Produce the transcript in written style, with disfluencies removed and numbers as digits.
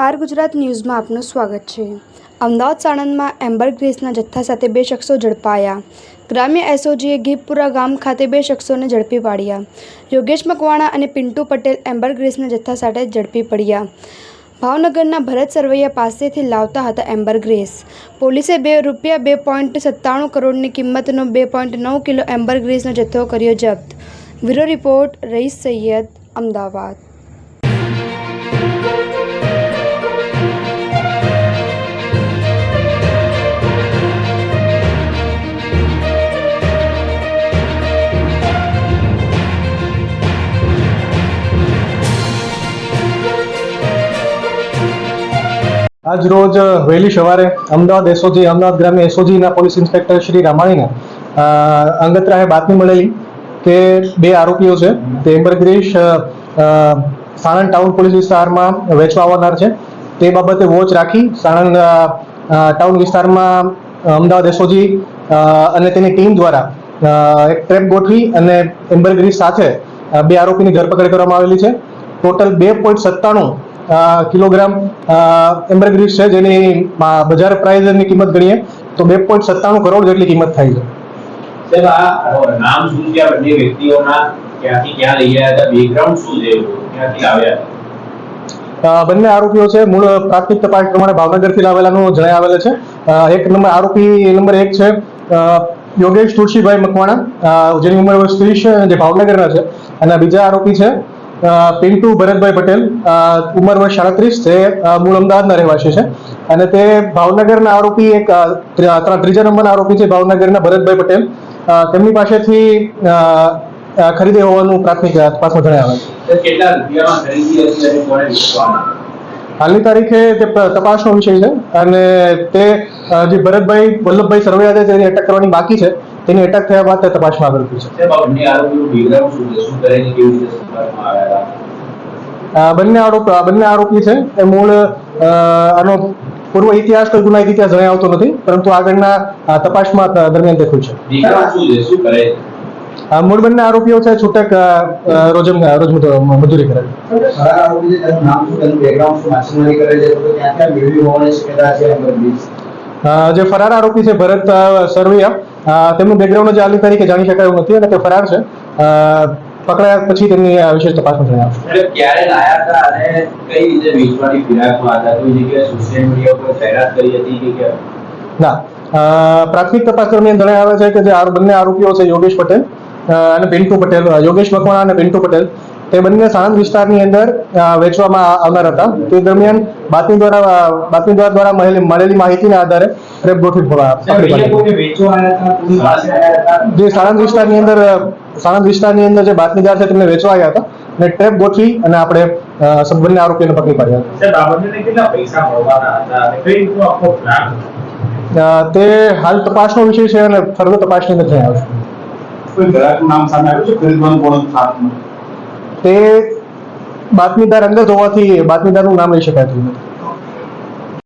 R Gujarat ન્યૂઝમાં આપનું સ્વાગત છે। અમદાવાદ સાણંદમાં એમ્બરગ્રેસના જથ્થા સાથે બે શખ્સો ઝડપાયા। ગ્રામ્ય એસઓજીએ ગીપપુરા ગામ ખાતે બે શખ્સોને ઝડપી પાડ્યા। યોગેશ મકવાણા અને પિન્ટુ પટેલ એમ્બરગ્રેસના જથ્થા સાથે ઝડપી પડ્યા। ભાવનગરના ભરત સરવૈયા પાસેથી લાવતા હતા એમ્બરગ્રેસ। પોલીસે ₹2.97 કરોડની કિંમતનો 2.9 કિલો એમ્બરગ્રેસનો જથ્થો કર્યો જપ્ત। બ્યુરો રિપોર્ટ રઈસ સૈયદ, અમદાવાદ। આજ રોજ વહેલી સવારે અમદાવાદ ગ્રામ્ય એસઓજીના પોલીસ ઇન્સ્પેક્ટર શ્રી રામાણીને અંગતરાએ બાતમી મળેલી કે બે આરોપીઓ છે તે એમ્બરગ્રેસ સાણંદ ટાઉન પોલીસ વિસ્તારમાં વેચવા આવનાર છે। તે બાબતે વોચ રાખી સાણંદ ટાઉન વિસ્તારમાં અમદાવાદ એસઓજી અને તેની ટીમ દ્વારા એક ટ્રેપ ગોઠવી અને એમ્બરગ્રેસ સાથે બે આરોપીની ધરપકડ કરવામાં આવેલી છે। ટોટલ 2.97 કિલોગ્રામ એમ્બરગ્રેસ છે, જેની બજાર પ્રાઇસની કિંમત ગણીએ તો 2.97 કરોડ જેટલી કિંમત થાય છે। સાહેબ, નામ શું છે આ બંને વ્યક્તિઓના? ક્યાંથી ક્યાં લઈ આવ્યા હતા? બેકગ્રાઉન્ડ શું છે? ક્યાંથી આવ્યા? બંને આરોપીઓ છે મૂળ પ્રાથમિક તપાસ પ્રમાણે ભાવનગરથી લાવેલાનું જણાઈ આવેલ છે। આરોપી નંબર 1 છે યોગેશ તુલસીભાઈ મકવાણા, જેની ઉંમર વર્ષ 30 છે, જે ભાવનગરના છે। અને બીજા આરોપી છે પિન્ટુ ભરતભાઈ પટેલ, ઉંમર વર્ષ 37, જે મૂળ અમદાવાદના રહેવાસી છે। અને તે ભાવનગરના આરોપી ત્રીજા નંબરના આરોપી છે ભાવનગરના ભરતભાઈ પટેલ, તેમની પાસેથી ખરીદી હોવાનું પ્રાથમિક તપાસમાં જણાવે છે। કેટલા રૂપિયામાં ખરીદી હતી અને કોણે વેચવાના? હાલની તારીખે તે તપાસનો વિષય છે અને તે જે ભરતભાઈ વલ્લભભાઈ સરવૈયા છે તેની અટક કરવાની બાકી છે। તેની અટક થયા બાદ તે તપાસમાં આગળ વધ્યું છે। બંને આરોપીનું બેકગ્રાઉન્ડ શું છે? શું કરે છે? કેવી રીતે સંપર્કમાં આવ્યા હતા? બંને આરોપી છે એ મૂળ આનો પૂર્વ ઇતિહાસ તો ગુના ઇતિહાસ જણાઈ આવતો નથી, પરંતુ આગળના તપાસમાં દરમિયાન તે ખુલશે। બેકગ્રાઉન્ડ શું છે? શું કરે છે? મૂળ બંને આરોપીઓ છે છૂટક રોજ મજૂરી કરે છે। જે ફરાર આરોપી છે ભરત સરવૈયા, તેમનું બેકગ્રાઉન્ડ જે હાલની તારીખે જાણી શકાય એવું નથી અને તે ફરાર છે। પકડાયા પછી તેમની વિશેષ તપાસમાં જણાવશે। ક્યારે લાયા હતા અને કઈ રીતે વેચવાની ફિરાકમાં હતા? કોઈ જગ્યાએ સોશિયલ મીડિયા પર જાહેરાત કરી હતી કે ના? પ્રાથમિક તપાસ દરમિયાન જણાઈ આવે છે કે જે બંને આરોપીઓ છે યોગેશ પટેલ અને પિન્ટુ પટેલ, યોગેશ મકવાણા અને પિન્ટુ પટેલ, તે બંને સાણંદ વિસ્તારની અંદર વેચવામાં આવનાર હતા। તે દરમિયાન બાતમીદાર દ્વારા મળેલી માહિતીના આધારે ટ્રેપ ગોઠવી જે સાણંદ વિસ્તારની અંદર જે બાતમીદાર છે તેમને વેચવા આવ્યા હતા અને ટ્રેપ ગોઠવી અને આપણે બંને આરોપીઓને પકડી પાડ્યા। તે હાલ તપાસનો વિષય છે અને ફર્ધર તપાસની અંદર જણાય આવશે। કોઈ ગ્રાહકનું નામ સામે આવ્યું છે? ખરીદવાનું કોણ હતું? તે બાતમીદાર અંદર હોવાથી બાતમીદારનું નામ લઈ શકાતું નથી।